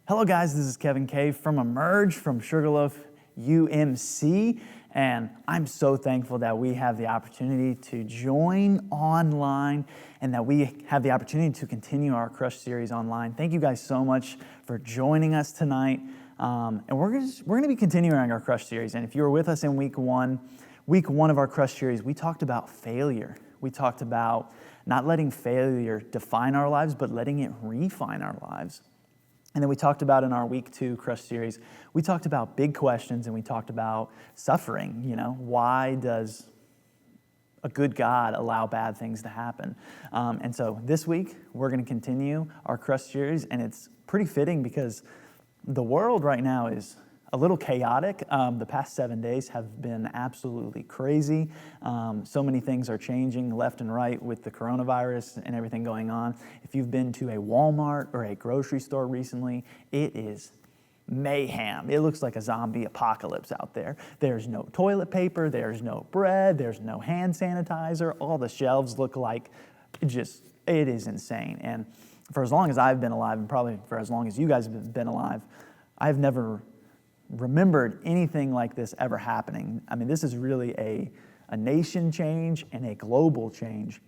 Hello guys, this is Kevin K from Emerge from Sugarloaf UMC, and I'm so thankful that we have the opportunity to join online and that we have the opportunity to continue our Crush series online. Thank you guys so much for joining us tonight, and we're going to be continuing our Crush series. And if you were with us in week one of our Crush series, we talked about failure. We talked about not letting failure define our lives, but letting it refine our lives. And then we talked about in our week 2 Crush series, we talked about big questions and we talked about suffering. Why does a good God allow bad things to happen? And so this week, we're going to continue our Crush series, and it's pretty fitting because the world right now is a little chaotic. The past 7 days have been absolutely crazy. So many things are changing left and right with the coronavirus and everything going on. If you've been to a Walmart or a grocery store recently, it is mayhem. It looks like a zombie apocalypse out there. There's no toilet paper, there's no bread, there's no hand sanitizer. All the shelves look like it is insane. And for as long as I've been alive, and probably for as long as you guys have been alive, I've never remembered anything like this ever happening. I mean, this is really a nation change and a global change.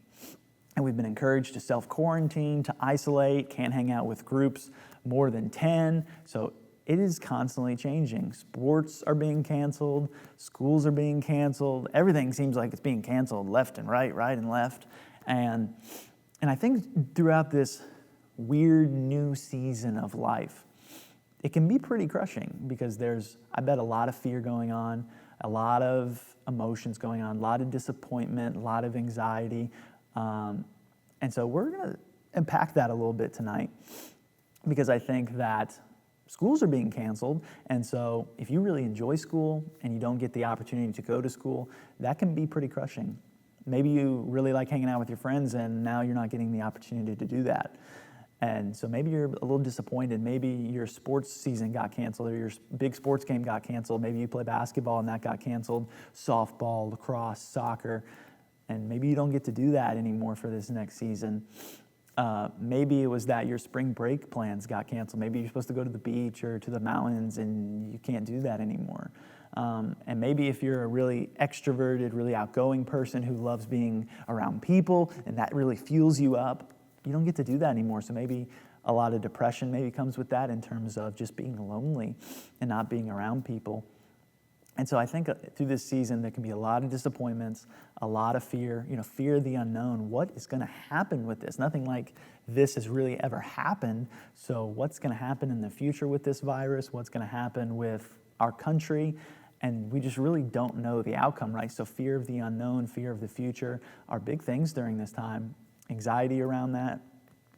And we've been encouraged to self-quarantine, to isolate, can't hang out with groups more than 10. So it is constantly changing. Sports are being canceled, schools are being canceled. Everything seems like it's being canceled left and right and left. And I think throughout this weird new season of life, it can be pretty crushing because there's, I bet, a lot of fear going on, a lot of emotions going on, a lot of disappointment, a lot of anxiety. And so we're going to unpack that a little bit tonight because I think that schools are being canceled. And so if you really enjoy school and you don't get the opportunity to go to school, that can be pretty crushing. Maybe you really like hanging out with your friends and now you're not getting the opportunity to do that. And so maybe you're a little disappointed. Maybe your sports season got canceled or your big sports game got canceled. Maybe you play basketball and that got canceled, softball, lacrosse, soccer, and maybe you don't get to do that anymore for this next season. Maybe it was that your spring break plans got canceled. Maybe you're supposed to go to the beach or to the mountains and you can't do that anymore. And maybe if you're a really extroverted, really outgoing person who loves being around people and that really fuels you up, you don't get to do that anymore. So maybe a lot of depression maybe comes with that in terms of just being lonely and not being around people. And so I think through this season, there can be a lot of disappointments, a lot of fear, fear of the unknown. What is going to happen with this? Nothing like this has really ever happened. So what's going to happen in the future with this virus? What's going to happen with our country? And we just really don't know the outcome, right? So fear of the unknown, fear of the future are big things during this time. Anxiety around that,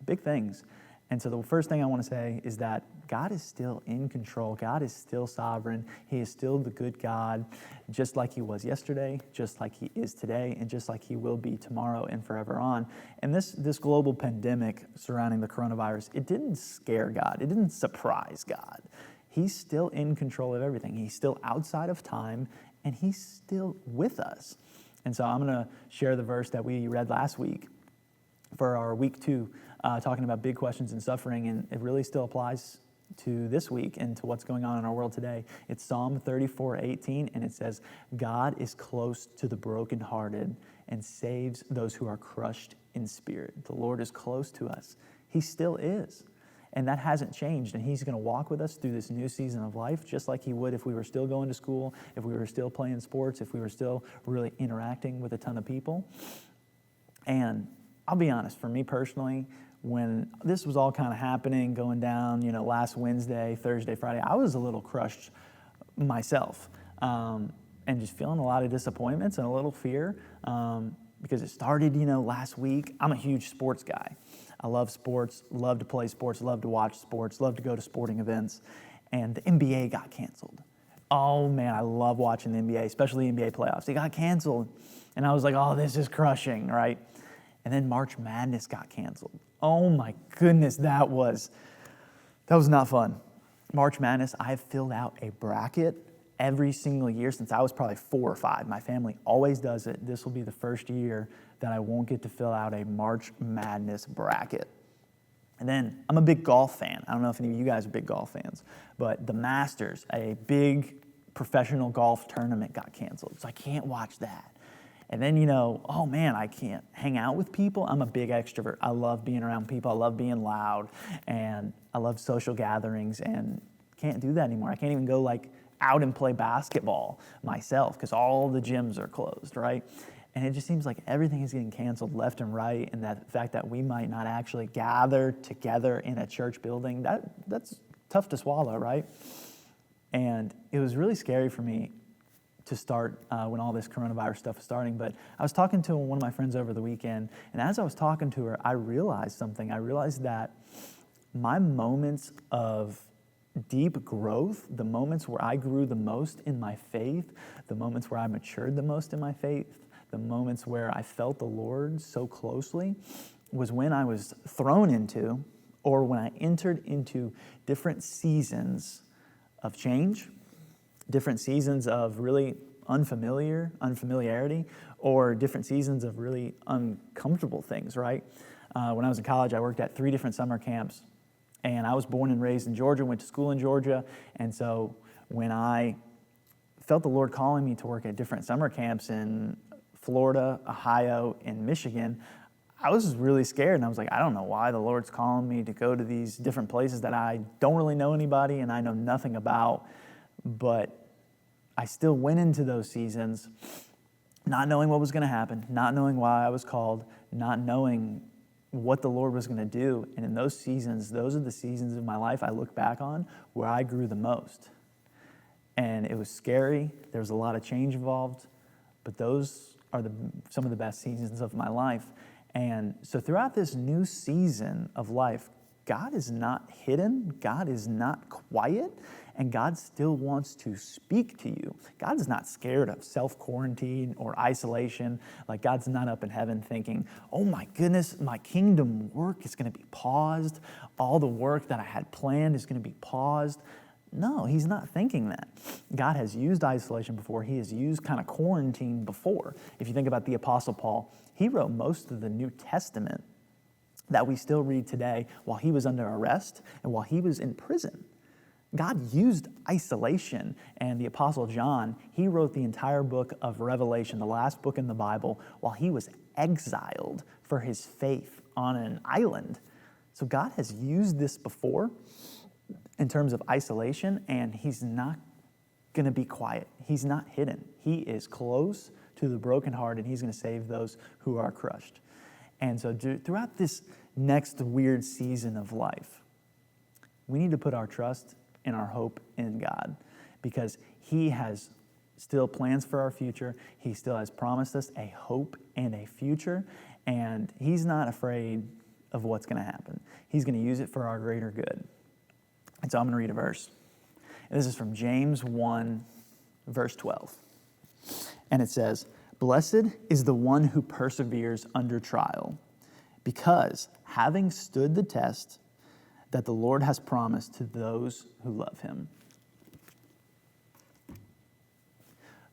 big things. And so the first thing I want to say is that God is still in control. God is still sovereign. He is still the good God, just like he was yesterday, just like he is today, and just like he will be tomorrow and forever on. And this global pandemic surrounding the coronavirus, it didn't scare God. It didn't surprise God. He's still in control of everything. He's still outside of time, and he's still with us. And so I'm going to share the verse that we read last week for our week 2, talking about big questions and suffering, and it really still applies to this week and to what's going on in our world today. It's Psalm 34:18, and it says, God is close to the brokenhearted and saves those who are crushed in spirit. The Lord is close to us. He still is. And that hasn't changed, and he's going to walk with us through this new season of life, just like he would if we were still going to school, if we were still playing sports, if we were still really interacting with a ton of people. And I'll be honest, for me personally, when this was all kind of happening, going down, last Wednesday, Thursday, Friday, I was a little crushed myself and just feeling a lot of disappointments and a little fear because it started, last week. I'm a huge sports guy. I love sports, love to play sports, love to watch sports, love to go to sporting events. And the NBA got canceled. Oh man, I love watching the NBA, especially NBA playoffs. It got canceled. And I was like, oh, this is crushing, right? And then March Madness got canceled. Oh my goodness, that was not fun. March Madness, I have filled out a bracket every single year since I was probably 4 or 5. My family always does it. This will be the first year that I won't get to fill out a March Madness bracket. And then I'm a big golf fan. I don't know if any of you guys are big golf fans, but the Masters, a big professional golf tournament, got canceled. So I can't watch that. And then, oh man, I can't hang out with people. I'm a big extrovert. I love being around people. I love being loud. And I love social gatherings, and can't do that anymore. I can't even go out and play basketball myself because all the gyms are closed, right? And it just seems like everything is getting canceled left and right, and that fact that we might not actually gather together in a church building, that's tough to swallow, right? And it was really scary for me to start when all this coronavirus stuff was starting. But I was talking to one of my friends over the weekend, and as I was talking to her, I realized something. I realized that my moments of deep growth, the moments where I grew the most in my faith, the moments where I matured the most in my faith, the moments where I felt the Lord so closely, was when I was thrown into, or when I entered into different seasons of change, different seasons of really unfamiliarity, or different seasons of really uncomfortable things, right? When I was in college, I worked at 3 different summer camps, and I was born and raised in Georgia, went to school in Georgia, and so when I felt the Lord calling me to work at different summer camps in Florida, Ohio, and Michigan, I was really scared, and I was like, I don't know why the Lord's calling me to go to these different places that I don't really know anybody and I know nothing about, but I still went into those seasons not knowing what was going to happen, not knowing why I was called, not knowing what the Lord was going to do. And in those seasons, those are the seasons of my life I look back on where I grew the most. And it was scary. There was a lot of change involved, but those are some of the best seasons of my life. And so throughout this new season of life, God is not hidden, God is not quiet, and God still wants to speak to you. God is not scared of self-quarantine or isolation. Like, God's not up in heaven thinking, oh my goodness, my kingdom work is going to be paused. All the work that I had planned is going to be paused. No, he's not thinking that. God has used isolation before. He has used kind of quarantine before. If you think about the Apostle Paul, he wrote most of the New Testament that we still read today while he was under arrest and while he was in prison. God used isolation, and the Apostle John, he wrote the entire book of Revelation, the last book in the Bible, while he was exiled for his faith on an island. So God has used this before in terms of isolation, and he's not going to be quiet. He's not hidden. He is close to the brokenhearted, and he's going to save those who are crushed. And so throughout this next weird season of life, we need to put our trust and our hope in God, because he has still plans for our future. He still has promised us a hope and a future, and he's not afraid of what's going to happen. He's going to use it for our greater good. And so I'm going to read a verse. And this is from James 1, verse 12. And it says, "Blessed is the one who perseveres under trial, because having stood the test that the Lord has promised to those who love him."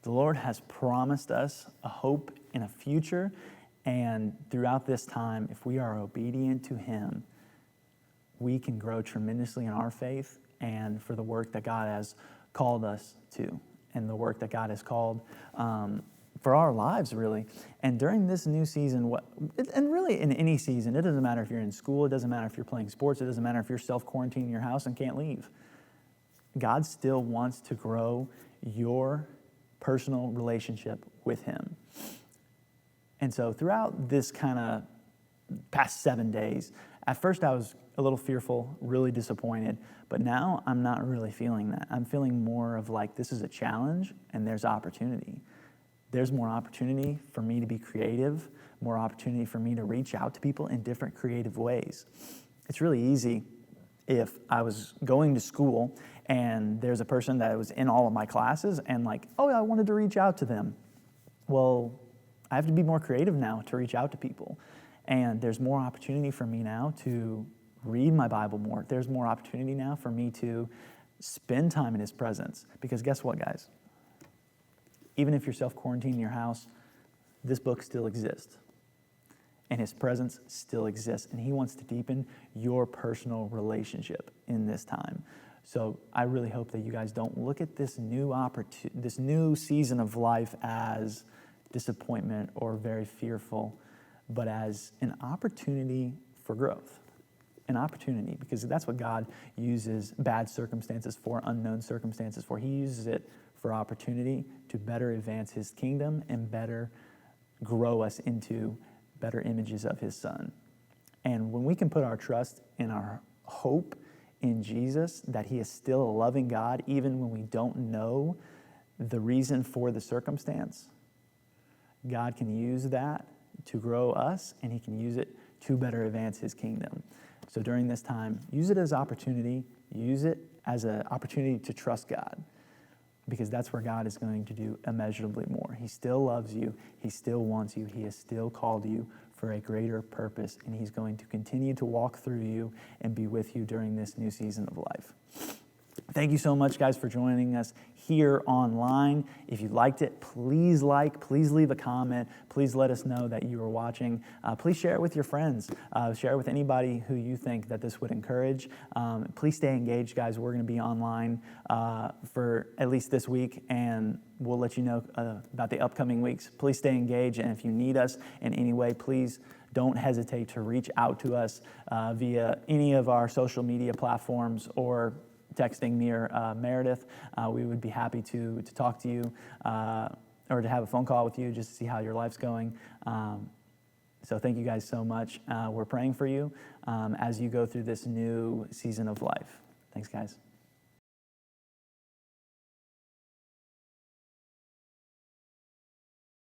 The Lord has promised us a hope and a future, and throughout this time, if we are obedient to him, we can grow tremendously in our faith and for the work that God has called us to, and the work that God has called for our lives, really. And during this new season, and really in any season, it doesn't matter if you're in school, it doesn't matter if you're playing sports, it doesn't matter if you're self-quarantining in your house and can't leave. God still wants to grow your personal relationship with him. And so throughout this kind of past 7 days, at first I was a little fearful, really disappointed, but now I'm not really feeling that. I'm feeling more of like, this is a challenge and there's opportunity. There's more opportunity for me to be creative, more opportunity for me to reach out to people in different creative ways. It's really easy if I was going to school and there's a person that was in all of my classes and like, oh, I wanted to reach out to them. Well, I have to be more creative now to reach out to people. And there's more opportunity for me now to read my Bible more. There's more opportunity now for me to spend time in his presence. Because guess what, guys? Even if you're self-quarantined in your house, this book still exists. and his presence still exists, and he wants to deepen your personal relationship in this time. So I really hope that you guys don't look at this new season of life as disappointment or very fearful, but as an opportunity for growth. An opportunity, because that's what God uses bad circumstances for, unknown circumstances for. He uses it for opportunity to better advance his kingdom and better grow us into better images of his Son. And when we can put our trust and our hope in Jesus, that he is still a loving God, even when we don't know the reason for the circumstance, God can use that to grow us, and he can use it to better advance his kingdom. So during this time, use it as opportunity, use it as an opportunity to trust God, because that's where God is going to do immeasurably more. He still loves you, he still wants you, he has still called you for a greater purpose, and he's going to continue to walk through you and be with you during this new season of life. Thank you so much, guys, for joining us here online. If you liked it, please leave a comment. Please let us know that you are watching. Please share it with your friends. Share it with anybody who you think that this would encourage. Please stay engaged, guys. We're going to be online for at least this week, and we'll let you know about the upcoming weeks. Please stay engaged, and if you need us in any way, please don't hesitate to reach out to us via any of our social media platforms or texting me or Meredith. We would be happy to talk to you or to have a phone call with you just to see how your life's going. So thank you guys so much. We're praying for you as you go through this new season of life. Thanks, guys.